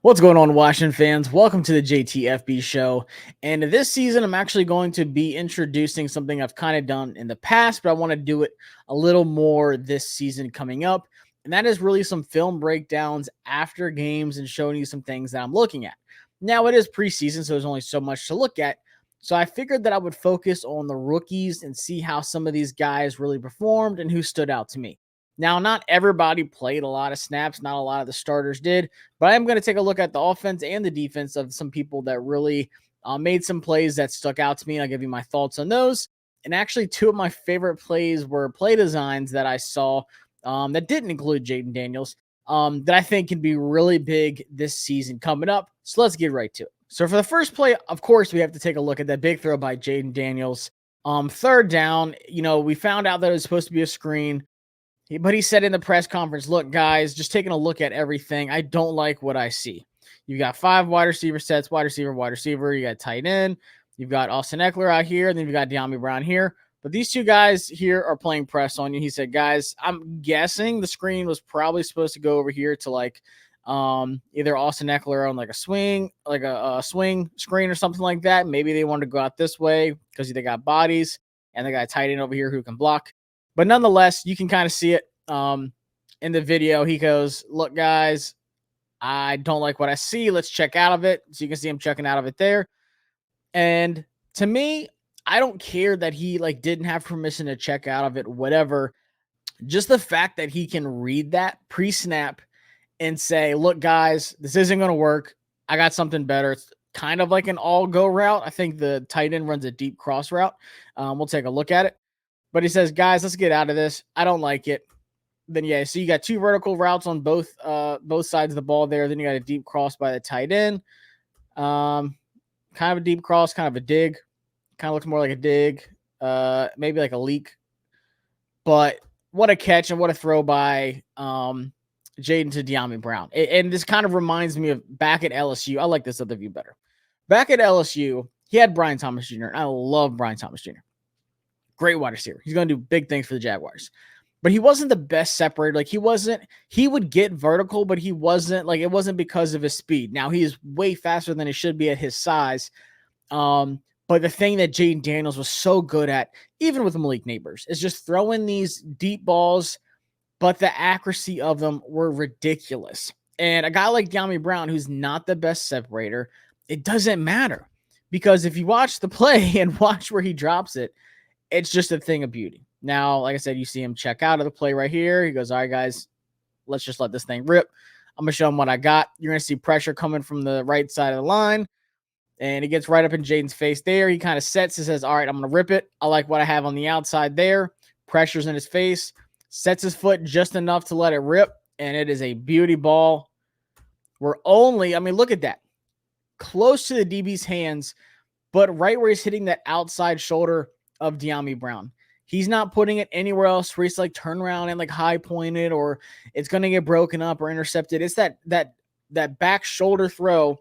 What's going on, Washington fans? Welcome to the JTFB show. And this season, I'm actually going to be introducing something I've kind of done in the past, but I want to do it a little more this season coming up. And that is really some film breakdowns after games and showing you some things that I'm looking at. Now, it is preseason, so there's only so much to look at. So I figured that I would focus on the rookies and see how some of these guys really performed and who stood out to me. Now, not everybody played a lot of snaps, not a lot of the starters did. But I'm going to take a look at the offense and the defense of some people that really made some plays that stuck out to me. And I'll give you my thoughts on those. And actually, two of my favorite plays were play designs that I saw that didn't include Jayden Daniels that I think can be really big this season coming up. So let's get right to it. So for the first play, of course, we have to take a look at that big throw by Jayden Daniels. Third down, we found out that it was supposed to be a screen. But he said in the press conference, look, guys, just taking a look at everything, I don't like what I see. You've got 5 wide receiver sets, wide receiver. You got tight end. You've got Austin Ekeler out here, and then you've got Dyami Brown here. But these two guys here are playing press on you. He said, guys, I'm guessing the screen was probably supposed to go over here to either Austin Ekeler on like a swing, like a swing screen or something like that. Maybe they wanted to go out this way because they got bodies, and they got a tight end over here who can block. But nonetheless, you can kind of see it in the video. He goes, look, guys, I don't like what I see. Let's check out of it. So you can see him checking out of it there. And to me, I don't care that he didn't have permission to check out of it, whatever. Just the fact that he can read that pre-snap and say, look, guys, this isn't going to work. I got something better. It's kind of like an all-go route. I think the tight end runs a deep cross route. We'll take a look at it. But he says, guys, let's get out of this. I don't like it. Then, yeah, so you got 2 vertical routes on both sides of the ball there. Then you got a deep cross by the tight end. Kind of a deep cross, kind of a dig. Kind of looks more like a dig. Maybe like a leak. But what a catch and what a throw by Jayden to Dyami Brown. And this kind of reminds me of back at LSU. I like this other view better. Back at LSU, he had Brian Thomas Jr. And I love Brian Thomas Jr. Great wide receiver. He's going to do big things for the Jaguars. But he wasn't the best separator. He would get vertical, but it wasn't because of his speed. Now, he is way faster than he should be at his size. But the thing that Jayden Daniels was so good at, even with Malik Neighbors, is just throwing these deep balls, but the accuracy of them were ridiculous. And a guy like Dyami Brown, who's not the best separator, it doesn't matter. Because if you watch the play and watch where he drops it, it's just a thing of beauty. Now, like I said, you see him check out of the play right here. He goes, all right, guys, let's just let this thing rip. I'm going to show him what I got. You're going to see pressure coming from the right side of the line. And he gets right up in Jayden's face there. He kind of sets and says, all right, I'm going to rip it. I like what I have on the outside there. Pressure's in his face. Sets his foot just enough to let it rip. And it is a beauty ball. Look at that. Close to the DB's hands, but right where he's hitting that outside shoulder of Dyami Brown. He's not putting it anywhere else where he's turn around and high pointed or it's going to get broken up or intercepted. It's that back shoulder throw,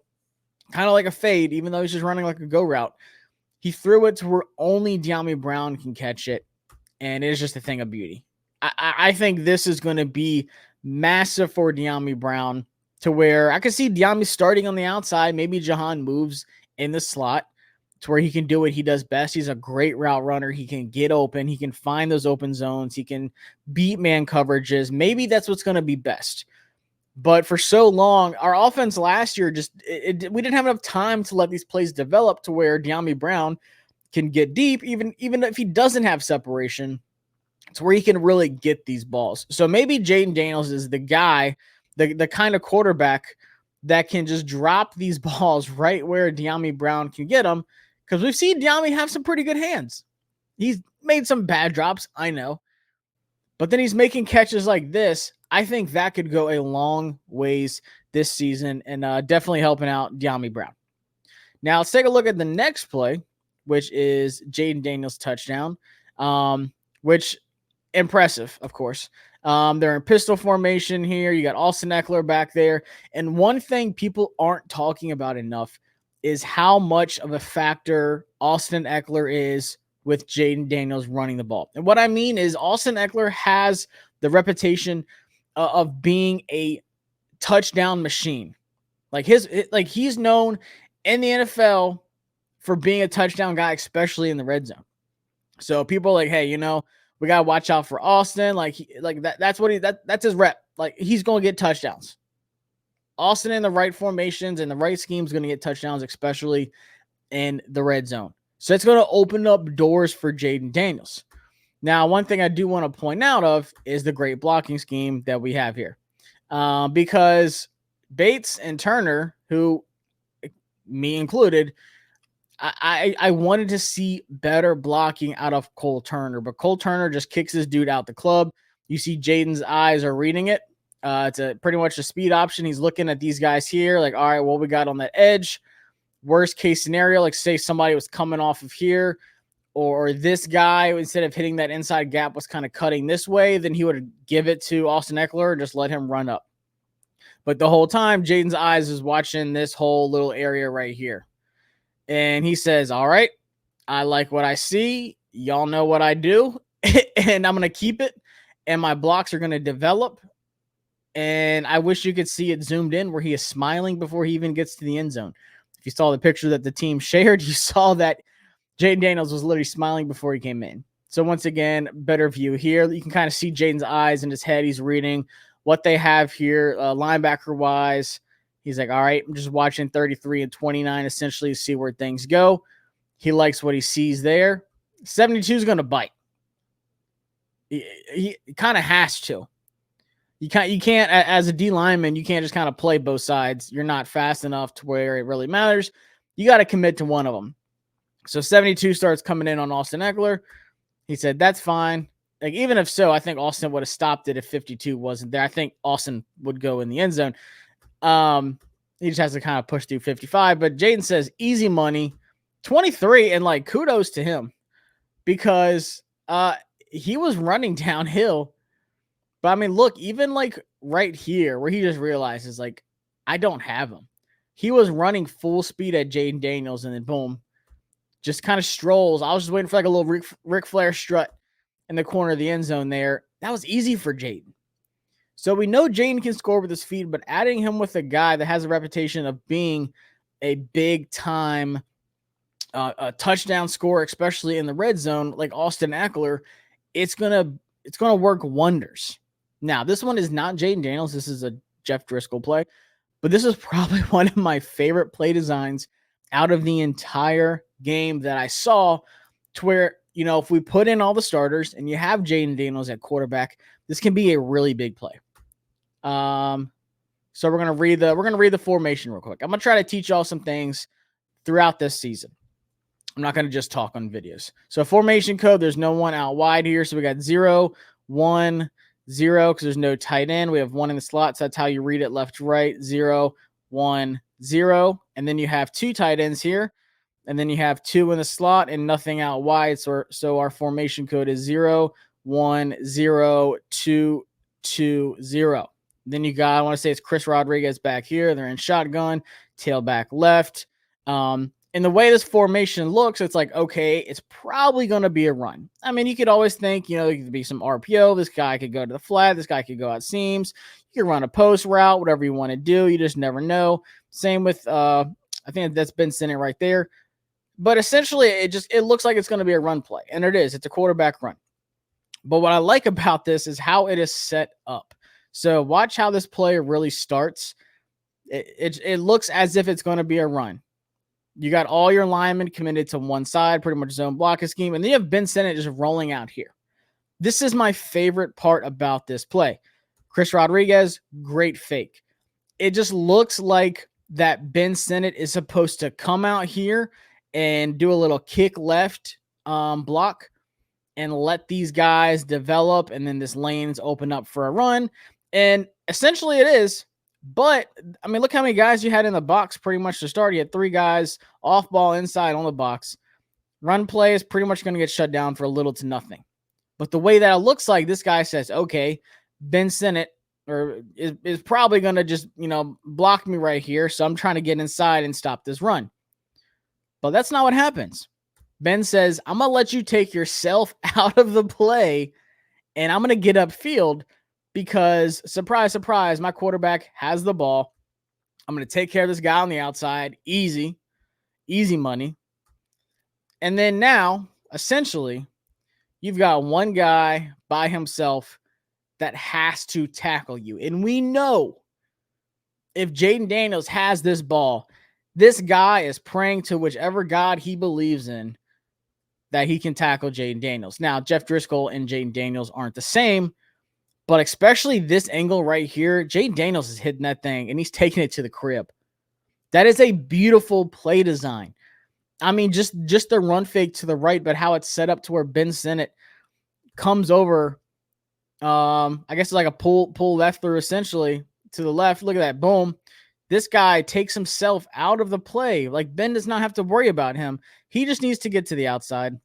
kind of like a fade, even though he's just running like a go route. He threw it to where only Dyami Brown can catch it, and it is just a thing of beauty. I think this is going to be massive for Dyami Brown to where I could see Dyami starting on the outside. Maybe Jahan moves in the slot to where he can do what he does best. He's a great route runner. He can get open. He can find those open zones. He can beat man coverages. Maybe that's what's going to be best. But for so long, our offense last year, we didn't have enough time to let these plays develop to where Dyami Brown can get deep, even if he doesn't have separation, to where he can really get these balls. So maybe Jayden Daniels is the guy, the kind of quarterback that can just drop these balls right where Dyami Brown can get them. Because we've seen Dyami have some pretty good hands. He's made some bad drops, I know. But then he's making catches like this. I think that could go a long ways this season and definitely helping out Dyami Brown. Now, let's take a look at the next play, which is Jayden Daniels' touchdown, which impressive, of course. They're in pistol formation here. You got Austin Ekeler back there. And one thing people aren't talking about enough is how much of a factor Austin Ekeler is with Jayden Daniels running the ball. And what I mean is Austin Ekeler has the reputation of being a touchdown machine. Like he's known in the NFL for being a touchdown guy, especially in the red zone. So people are like, hey, we gotta watch out for Austin. That's his rep. Like he's gonna get touchdowns. Austin in the right formations and the right schemes going to get touchdowns, especially in the red zone. So it's going to open up doors for Jayden Daniels. Now, one thing I do want to point out of is the great blocking scheme that we have here. Because Bates and Turner, who, me included, I wanted to see better blocking out of Cole Turner, but Cole Turner just kicks this dude out the club. You see Jayden's eyes are reading it. It's pretty much a speed option. He's looking at these guys here, like, all right, what we got on that edge? Worst case scenario, like say somebody was coming off of here, or this guy, instead of hitting that inside gap, was kind of cutting this way, then he would give it to Austin Ekeler and just let him run up. But the whole time, Jayden's eyes is watching this whole little area right here. And he says, all right, I like what I see. Y'all know what I do, and I'm going to keep it, and my blocks are going to develop. And I wish you could see it zoomed in where he is smiling before he even gets to the end zone. If you saw the picture that the team shared, you saw that Jayden Daniels was literally smiling before he came in. So once again, better view here. You can kind of see Jayden's eyes in his head. He's reading what they have here, linebacker-wise. He's like, all right, I'm just watching 33 and 29 essentially to see where things go. He likes what he sees there. 72 is going to bite. He kind of has to. You can't, as a D lineman, you can't just kind of play both sides. You're not fast enough to where it really matters. You got to commit to one of them. So 72 starts coming in on Austin Ekeler. He said, that's fine. Like, even if so, I think Austin would have stopped it if 52 wasn't there. I think Austin would go in the end zone. He just has to kind of push through 55. But Jayden says, easy money, 23. And, like, kudos to him because he was running downhill. But, I mean, look, even, like, right here where he just realizes, like, I don't have him. He was running full speed at Jayden Daniels, and then, boom, just kind of strolls. I was just waiting for, like, a little Ric Flair strut in the corner of the end zone there. That was easy for Jayden. So we know Jayden can score with his feet, but adding him with a guy that has a reputation of being a big-time touchdown scorer, especially in the red zone, like Austin Ekeler, it's gonna work wonders. Now, this one is not Jayden Daniels. This is a Jeff Driscoll play, but this is probably one of my favorite play designs out of the entire game that I saw, to where, if we put in all the starters and you have Jayden Daniels at quarterback, this can be a really big play. So we're gonna read the formation real quick. I'm gonna try to teach y'all some things throughout this season. I'm not gonna just talk on videos. So formation code, there's no one out wide here. So we got 0, 1, 0 because there's no tight end. We have 1 in the slot, so that's how you read it left to right. 0, 1, 0, and then you have 2 tight ends here, and then you have 2 in the slot and nothing out wide. So our formation code is 0, 1, 0, 2, 2, 0. Then you got, I want to say it's Chris Rodriguez back here. They're in shotgun, tailback left. And the way this formation looks, it's like, okay, it's probably going to be a run. I mean, you could always think, there could be some RPO. This guy could go to the flat. This guy could go out seams. You could run a post route, whatever you want to do. You just never know. Same with, I think that's Ben Sinnott right there. But essentially, it looks like it's going to be a run play. And it is. It's a quarterback run. But what I like about this is how it is set up. So watch how this play really starts. It looks as if it's going to be a run. You got all your linemen committed to one side, pretty much zone blocking scheme. And then you have Ben Sinnott just rolling out here. This is my favorite part about this play. Chris Rodriguez, great fake. It just looks like that Ben Sinnott is supposed to come out here and do a little kick left block and let these guys develop. And then this lane's open up for a run. And essentially it is. But, I mean, look how many guys you had in the box pretty much to start. You had 3 guys off ball inside on the box. Run play is pretty much going to get shut down for little to nothing. But the way that it looks like, this guy says, okay, Ben Sinnott is probably going to just, block me right here. So I'm trying to get inside and stop this run. But that's not what happens. Ben says, I'm going to let you take yourself out of the play, and I'm going to get upfield. Because, surprise, surprise, my quarterback has the ball. I'm going to take care of this guy on the outside. Easy money. And then now, essentially, you've got one guy by himself that has to tackle you. And we know if Jayden Daniels has this ball, this guy is praying to whichever God he believes in that he can tackle Jayden Daniels. Now, Jeff Driscoll and Jayden Daniels aren't the same, but especially this angle right here, Jayden Daniels is hitting that thing, and he's taking it to the crib. That is a beautiful play design. I mean, just the run fake to the right, but how it's set up to where Ben Sinnott comes over. I guess it's like a pull left through essentially to the left. Look at that. Boom. This guy takes himself out of the play. Like, Ben does not have to worry about him. He just needs to get to the outside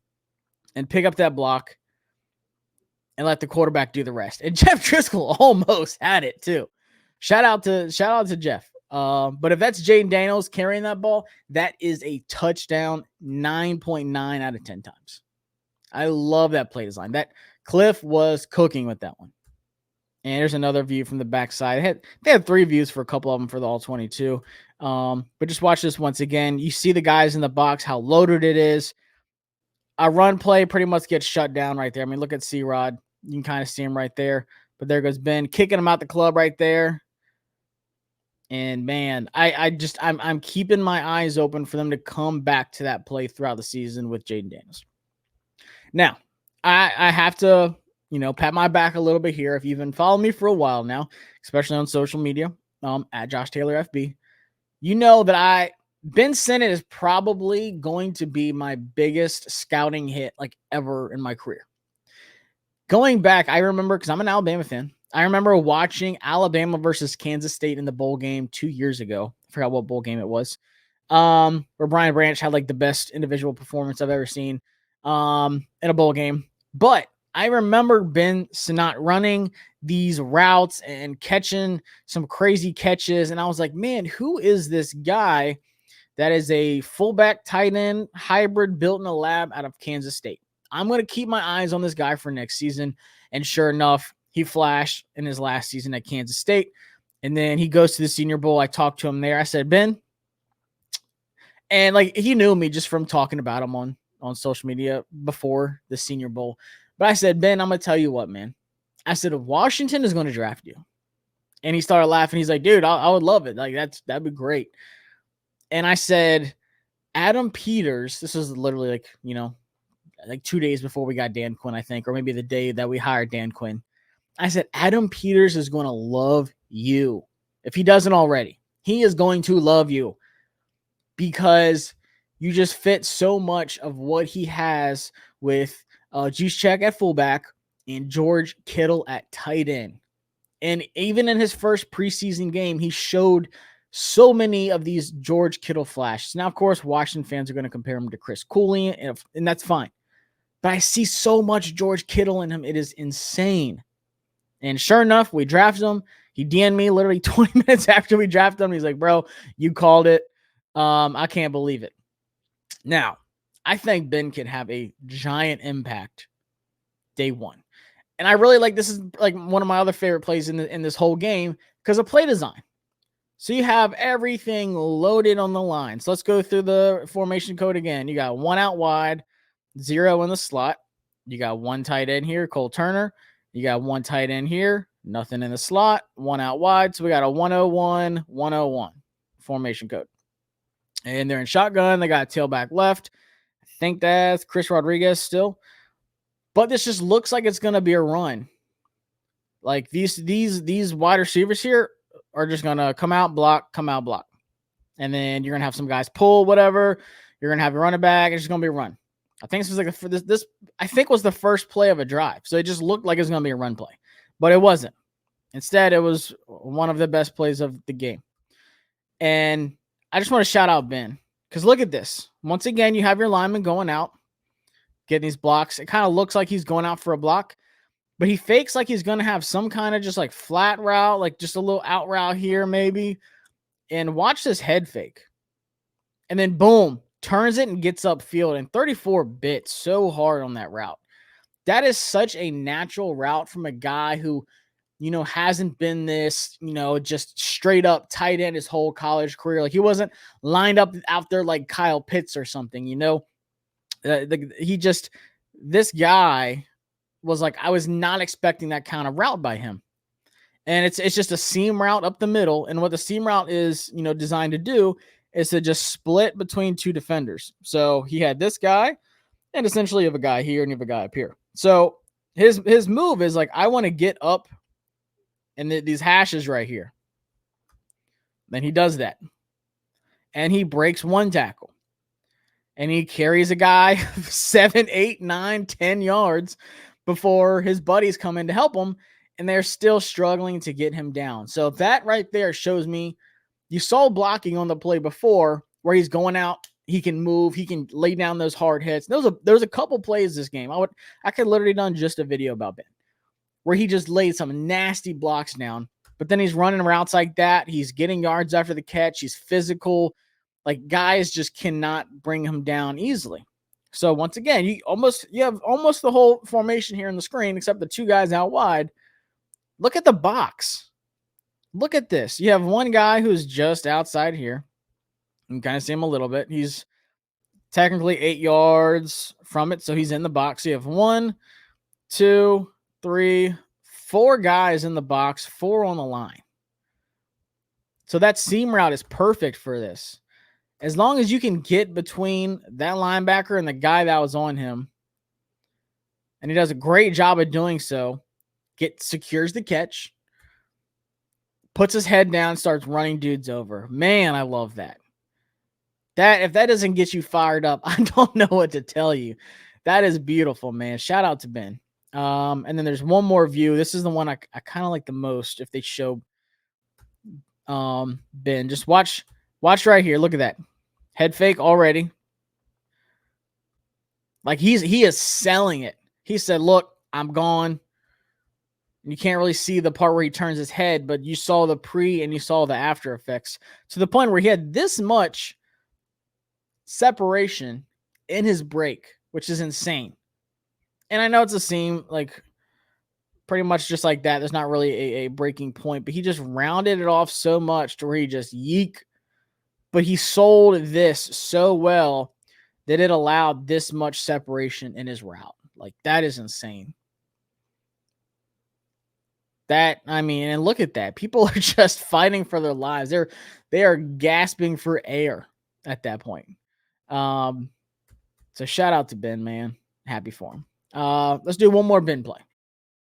and pick up that block and let the quarterback do the rest. And Jeff Driscoll almost had it too. Shout out to Jeff. But if that's Jayden Daniels carrying that ball, that is a touchdown 9.9 out of 10 times. I love that play design. That Cliff was cooking with that one. And there's another view from the backside. They had 3 views for a couple of them for the all 22. But just watch this once again. You see the guys in the box, how loaded it is. A run play pretty much gets shut down right there. I mean, look at C-Rod. You can kind of see him right there. But there goes Ben kicking him out the club right there. And man, I'm keeping my eyes open for them to come back to that play throughout the season with Jayden Daniels. Now, I have to, pat my back a little bit here. If you've been following me for a while now, especially on social media, at Josh Taylor FB, you know that Ben Sinnott is probably going to be my biggest scouting hit like ever in my career. Going back, I remember, because I'm an Alabama fan, I remember watching Alabama versus Kansas State in the bowl game 2 years ago. I forgot what bowl game it was. Where Brian Branch had like the best individual performance I've ever seen in a bowl game. But I remember Ben Sinnott running these routes and catching some crazy catches. And I was like, man, who is this guy that is a fullback tight end hybrid built in a lab out of Kansas State? I'm going to keep my eyes on this guy for next season. And sure enough, he flashed in his last season at Kansas State. And then he goes to the Senior Bowl. I talked to him there. I said, Ben, and like he knew me just from talking about him on social media before the Senior Bowl. But I said, Ben, I'm going to tell you what, man. I said, Washington is going to draft you. And he started laughing. He's like, dude, I would love it. Like, that'd be great. And I said, Adam Peters, this was literally like 2 days before we got Dan Quinn, I think, or maybe the day that we hired Dan Quinn. I said, Adam Peters is going to love you. If he doesn't already, he is going to love you because you just fit so much of what he has with Juszczyk at fullback and George Kittle at tight end. And even in his first preseason game, he showed so many of these George Kittle flashes. Now, of course, Washington fans are going to compare him to Chris Cooley, and that's fine. But I see so much George Kittle in him. It is insane. And sure enough, we drafted him. He DM'd me literally 20 minutes after we drafted him. He's like, bro, you called it. I can't believe it. Now, I think Ben can have a giant impact day one. And I really this is like one of my other favorite plays in this whole game because of play design. So you have everything loaded on the line. So let's go through the formation code again. You got 1 out wide, 0 in the slot. You got 1 tight end here, Cole Turner. You got 1 tight end here, nothing in the slot, 1 out wide. So we got a 101, 101 formation code. And they're in shotgun. They got tailback left. I think that's Chris Rodriguez still. But this just looks like it's going to be a run. Like these wide receivers here are just going to come out, block. And then you're going to have some guys pull, whatever. You're going to have your running back. It's just going to be a run. I think this was this I think was the first play of a drive. So it just looked like it was going to be a run play. But it wasn't. Instead, it was one of the best plays of the game. And I just want to shout out Ben. Because look at this. Once again, you have your lineman going out, getting these blocks. It kind of looks like he's going out for a block. But he fakes like he's going to have some kind of just like flat route, like just a little out route here maybe. And watch this head fake. And then boom, turns it and gets upfield. And 34 bit so hard on that route. That is such a natural route from a guy who, hasn't been this, just straight up tight end his whole college career. Like he wasn't lined up out there like Kyle Pitts or something, this guy was like, I was not expecting that kind of route by him. And it's just a seam route up the middle. And what the seam route is, designed to do is to just split between two defenders. So he had this guy, and essentially you have a guy here and you have a guy up here. So his move is like, I want to get up in these hashes right here. Then he does that. And he breaks one tackle. And he carries a guy 7, 8, 9, 10 yards before his buddies come in to help him. And they're still struggling to get him down. So that right there shows me, you saw blocking on the play before where he's going out. He can move. He can lay down those hard hits. There's a couple plays this game. I could literally done just a video about Ben where he just laid some nasty blocks down. But then he's running routes like that. He's getting yards after the catch. He's physical. Like guys just cannot bring him down easily. So once again, you have almost the whole formation here in the screen, except the two guys out wide. Look at the box. Look at this. You have one guy who's just outside here. You can kind of see him a little bit. He's technically 8 yards from it, so he's in the box. So you have 1, 2, 3, 4 guys in the box, 4 on the line. So that seam route is perfect for this. As long as you can get between that linebacker and the guy that was on him, and he does a great job of doing so, secures the catch, puts his head down, starts running dudes over. Man, I love that. If that doesn't get you fired up, I don't know what to tell you. That is beautiful, man. Shout out to Ben. And then there's one more view. This is the one I kind of like the most if they show Ben. Just watch right here. Look at that. Head fake already. Like he is selling it. He said, look, I'm gone. You can't really see the part where he turns his head, but you saw the pre and you saw the after effects to the point where he had this much separation in his break, which is insane. And I know it's a seam, like pretty much just like that. There's not really a breaking point, but he just rounded it off so much to where he just yeek. But he sold this so well that it allowed this much separation in his route. Like that is insane. And look at that. People are just fighting for their lives. They are gasping for air at that point. So shout out to Ben, man. Happy for him. Let's do one more Ben play.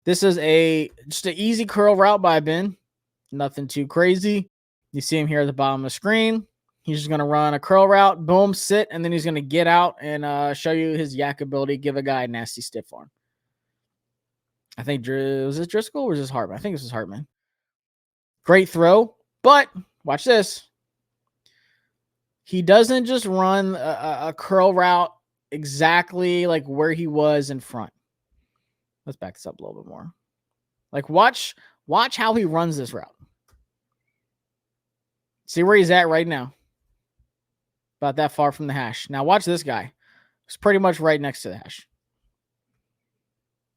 This is just an easy curl route by Ben. Nothing too crazy. You see him here at the bottom of the screen. He's just going to run a curl route, boom, sit, and then he's going to get out and show you his yak ability, give a guy a nasty stiff arm. I think, was this Driscoll or was this Hartman? I think this was Hartman. Great throw, but watch this. He doesn't just run a curl route exactly like where he was in front. Let's back this up a little bit more. Like watch how he runs this route. See where he's at right now. About that far from the hash. Now watch this guy. He's pretty much right next to the hash.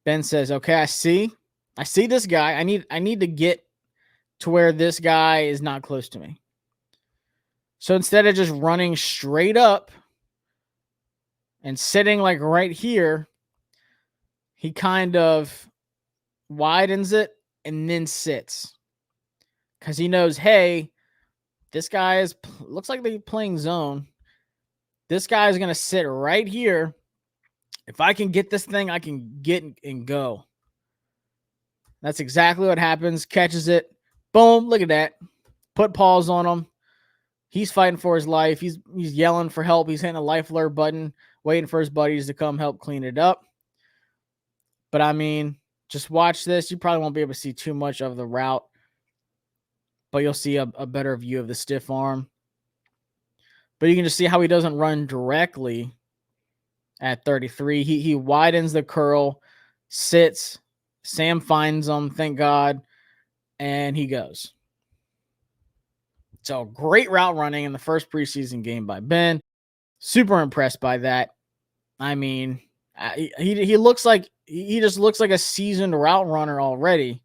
Ben says, okay, I see this guy. I need to get to where this guy is not close to me. So instead of just running straight up and sitting like right here, he kind of widens it and then sits. Because he knows, hey, this guy looks like they're playing zone. This guy is going to sit right here. If I can get this thing, I can get and go. That's exactly what happens. Catches it. Boom. Look at that. Put paws on him. He's fighting for his life. He's yelling for help. He's hitting a life alert button, waiting for his buddies to come help clean it up. But I mean, just watch this. You probably won't be able to see too much of the route, but you'll see a better view of the stiff arm. But you can just see how he doesn't run directly at 33. He widens the curl, sits. Sam finds him, thank God, and he goes. So great route running in the first preseason game by Ben. Super impressed by that. I mean, he just looks like a seasoned route runner already.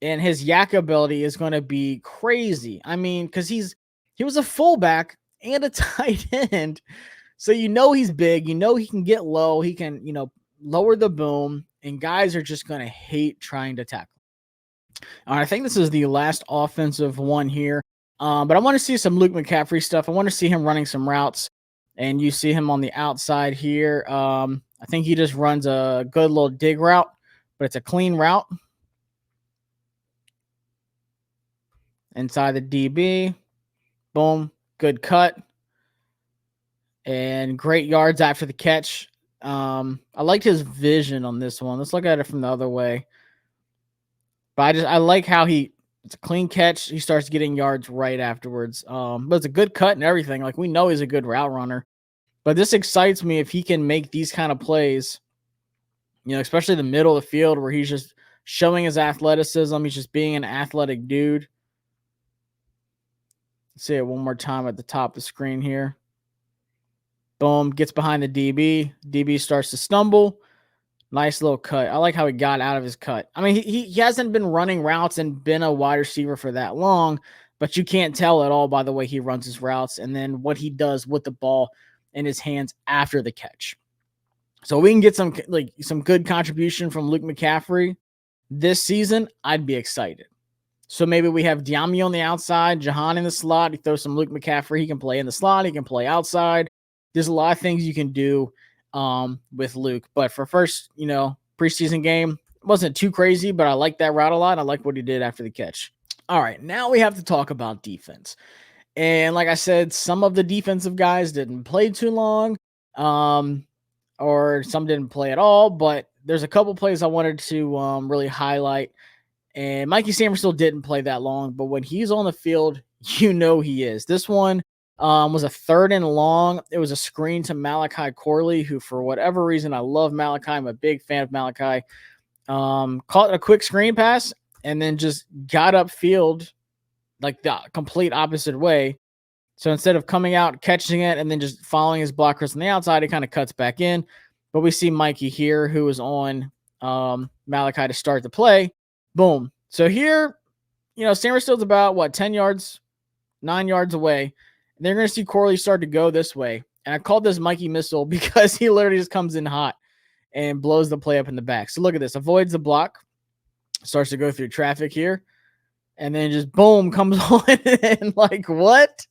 and his yak ability is going to be crazy. I mean, because he was a fullback and a tight end. So he's big, he can get low, he can, lower the boom, and guys are just going to hate trying to tackle. I think this is the last offensive one here. But I want to see some Luke McCaffrey stuff. I want to see him running some routes, and you see him on the outside here. I think he just runs a good little dig route, but it's a clean route. Inside the DB, boom, good cut, and great yards after the catch. I liked his vision on this one. Let's look at it from the other way. But I like how it's a clean catch. He starts getting yards right afterwards. But it's a good cut and everything. Like, we know he's a good route runner. But this excites me if he can make these kind of plays, especially the middle of the field where he's just showing his athleticism. He's just being an athletic dude. Let's see it one more time at the top of the screen here. Boom, gets behind the DB. DB starts to stumble. Nice little cut. I like how he got out of his cut. I mean, he hasn't been running routes and been a wide receiver for that long, but you can't tell at all by the way he runs his routes and then what he does with the ball in his hands after the catch. So we can get some good contribution from Luke McCaffrey this season. I'd be excited. So maybe we have Diami on the outside, Jahan in the slot. He throws some Luke McCaffrey. He can play in the slot. He can play outside. There's a lot of things you can do with Luke. But for first, preseason game, it wasn't too crazy, but I like that route a lot. I like what he did after the catch. All right, now we have to talk about defense. And like I said, some of the defensive guys didn't play too long, or some didn't play at all. But there's a couple plays I wanted to really highlight. And Mikey Samerstill didn't play that long, but when he's on the field, he is. This one was a 3rd and long. It was a screen to Malachi Corley, who, for whatever reason, I love Malachi. I'm a big fan of Malachi. Caught a quick screen pass and then just got upfield like the complete opposite way. So instead of coming out, catching it, and then just following his blockers on the outside, he kind of cuts back in. But we see Mikey here, who is on Malachi to start the play. Boom. So here, Samerstill's about 10 yards, 9 yards away. And they're going to see Corley start to go this way. And I called this Mikey missile because he literally just comes in hot and blows the play up in the back. So look at this. Avoids the block. Starts to go through traffic here. And then just boom, comes on and like, what?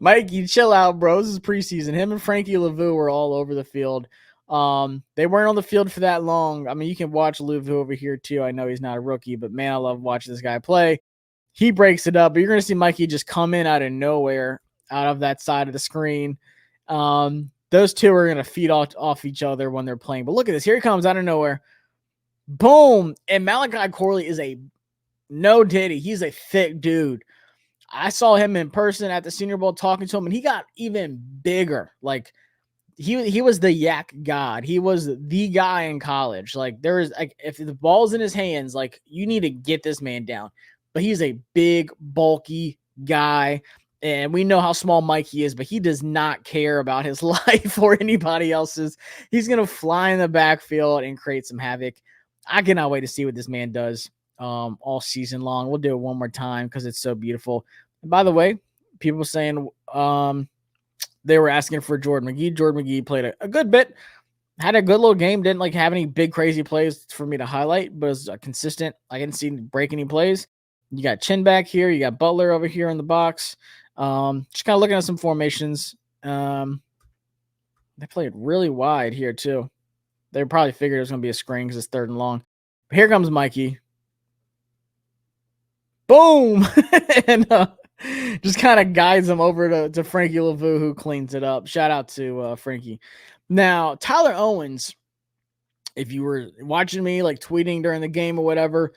Mikey, chill out, bro. This is preseason. Him and Frankie Lavu were all over the field. They weren't on the field for that long. I mean, you can watch Lavu over here too. I know he's not a rookie, but man, I love watching this guy play. He breaks it up, but you're going to see Mikey just come in out of nowhere, out of that side of the screen. Those two are going to feed off each other when they're playing. But look at this. Here he comes out of nowhere. Boom. And Malachi Corley is no diddy. He's a thick dude. I saw him in person at the Senior Bowl talking to him, and he got even bigger. Like, he was the yak god. He was the guy in college. Like, if the ball's in his hands, like, you need to get this man down. But he's a big, bulky guy, and we know how small Mikey is, but he does not care about his life or anybody else's. He's going to fly in the backfield and create some havoc. I cannot wait to see what this man does all season long. We'll do it one more time because it's so beautiful. And by the way, people saying they were asking for Jordan McGee. Jordan McGee played a good bit, had a good little game. Didn't have any big crazy plays for me to highlight, but was consistent. I didn't see him break any plays. You got Chin back here. You got Butler over here in the box. Just kind of looking at some formations. They played really wide here too. They probably figured it was going to be a screen because it's 3rd and long. But here comes Mikey. Boom! And just kind of guides them over to Frankie Lavu, who cleans it up. Shout out to Frankie. Now, Tyler Owens, if you were watching me, tweeting during the game or whatever,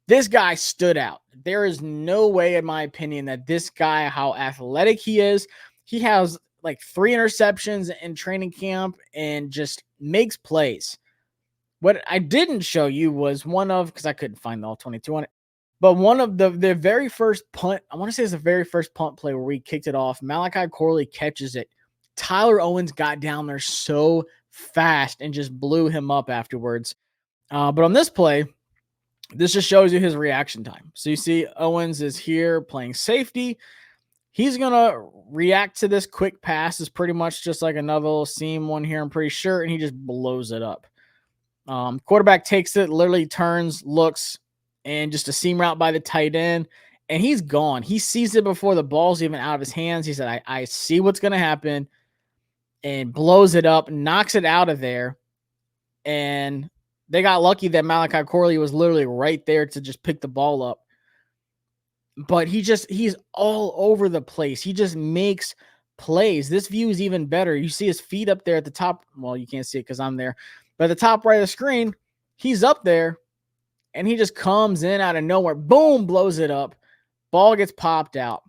this guy stood out. There is no way, in my opinion, that this guy, how athletic he is, he has 3 interceptions in training camp and just makes plays. What I didn't show you was because I couldn't find all 22 on it, but one of the very first punt, I want to say it's the very first punt play where we kicked it off. Malachi Corley catches it. Tyler Owens got down there so fast and just blew him up afterwards. But on this play, This just shows you his reaction time. So you see Owens is here playing safety. He's going to react to this quick pass. It's pretty much just like another little seam one here, I'm pretty sure, and he just blows it up. Quarterback takes it, literally turns, looks, and just a seam route by the tight end, and he's gone. He sees it before the ball's even out of his hands. He said, I see what's going to happen, and blows it up, knocks it out of there, and they got lucky that Malachi Corley was literally right there to just pick the ball up. But he's all over the place. He just makes plays. This view is even better. You see his feet up there at the top. Well, you can't see it because I'm there. But at the top right of the screen, he's up there, and he just comes in out of nowhere. Boom, blows it up. Ball gets popped out.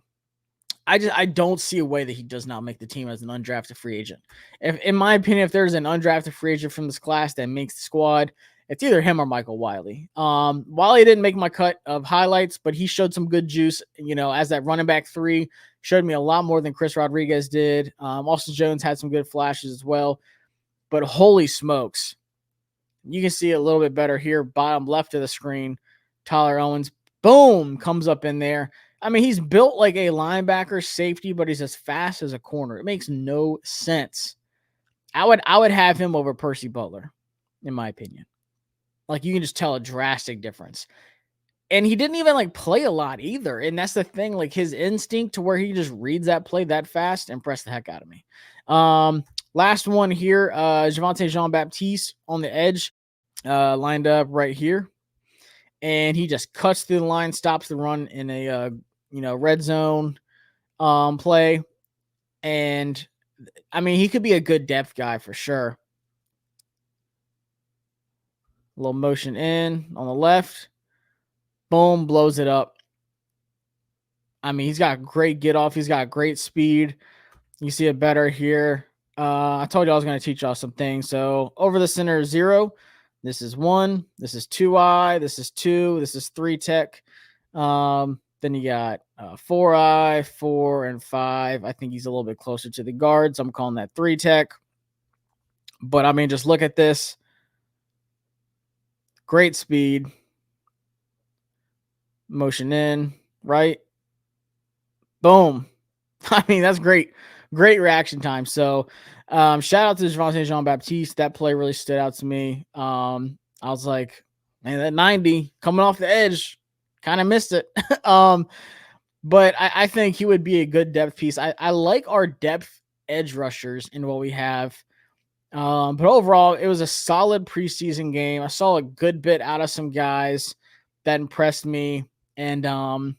I don't see a way that he does not make the team as an undrafted free agent. In my opinion, if there's an undrafted free agent from this class that makes the squad, it's either him or Michael Wiley. Wiley didn't make my cut of highlights, but he showed some good juice, as that running back 3. Showed me a lot more than Chris Rodriguez did. Austin Jones had some good flashes as well. But holy smokes. You can see it a little bit better here, bottom left of the screen. Tyler Owens, boom, comes up in there. I mean, he's built like a linebacker safety, but he's as fast as a corner. It makes no sense. I would have him over Percy Butler, in my opinion. Like, you can just tell a drastic difference. And he didn't even play a lot either. And that's the thing, his instinct to where he just reads that play that fast impressed the heck out of me. Last one here, Javonte Jean-Baptiste on the edge, lined up right here. And he just cuts through the line, stops the run in a red zone play. And I mean, he could be a good depth guy for sure. A little motion in on the left. Boom, blows it up. I mean, he's got great get off. He's got great speed. You see it better here. I told you I was going to teach y'all some things. So over the center is 0. This is 1. This is 2I. This is 2. This is 3 tech. Then you got 4I, 4, and 5. I think he's a little bit closer to the guard, so I'm calling that 3 tech. But, I mean, just look at this. Great speed. Motion in, right? Boom. I mean, that's great. Great reaction time. So, shout out to Javonte Jean-Baptiste. That play really stood out to me. I was like, man, that 90 coming off the edge, kind of missed it. But I think he would be a good depth piece. I like our depth edge rushers in what we have. But overall, it was a solid preseason game. I saw a good bit out of some guys that impressed me. And I'm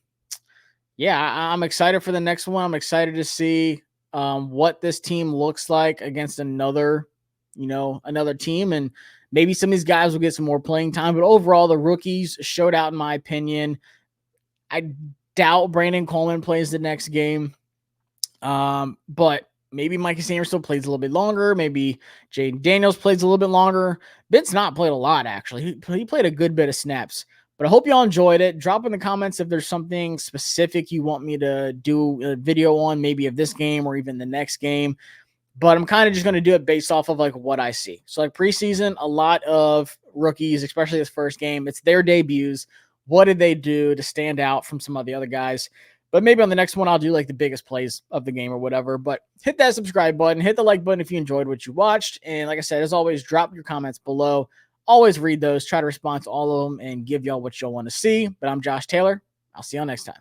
excited for the next one. I'm excited to see what this team looks like against another team. And maybe some of these guys will get some more playing time. But overall, the rookies showed out, in my opinion. I doubt Brandon Coleman plays the next game. But maybe Micah Sanders still plays a little bit longer. Maybe Jayden Daniels plays a little bit longer. Ben's not played a lot, actually. He played a good bit of snaps. But I hope y'all enjoyed it. Drop in the comments if there's something specific you want me to do a video on, maybe of this game or even the next game. But I'm kind of just going to do it based off of what I see. So preseason, a lot of rookies, especially this first game, it's their debuts. What did they do to stand out from some of the other guys? But maybe on the next one, I'll do the biggest plays of the game or whatever. But hit that subscribe button, hit the like button if you enjoyed what you watched. And like I said, as always, drop your comments below. Always read those, try to respond to all of them and give y'all what y'all want to see. But I'm Josh Taylor. I'll see y'all next time.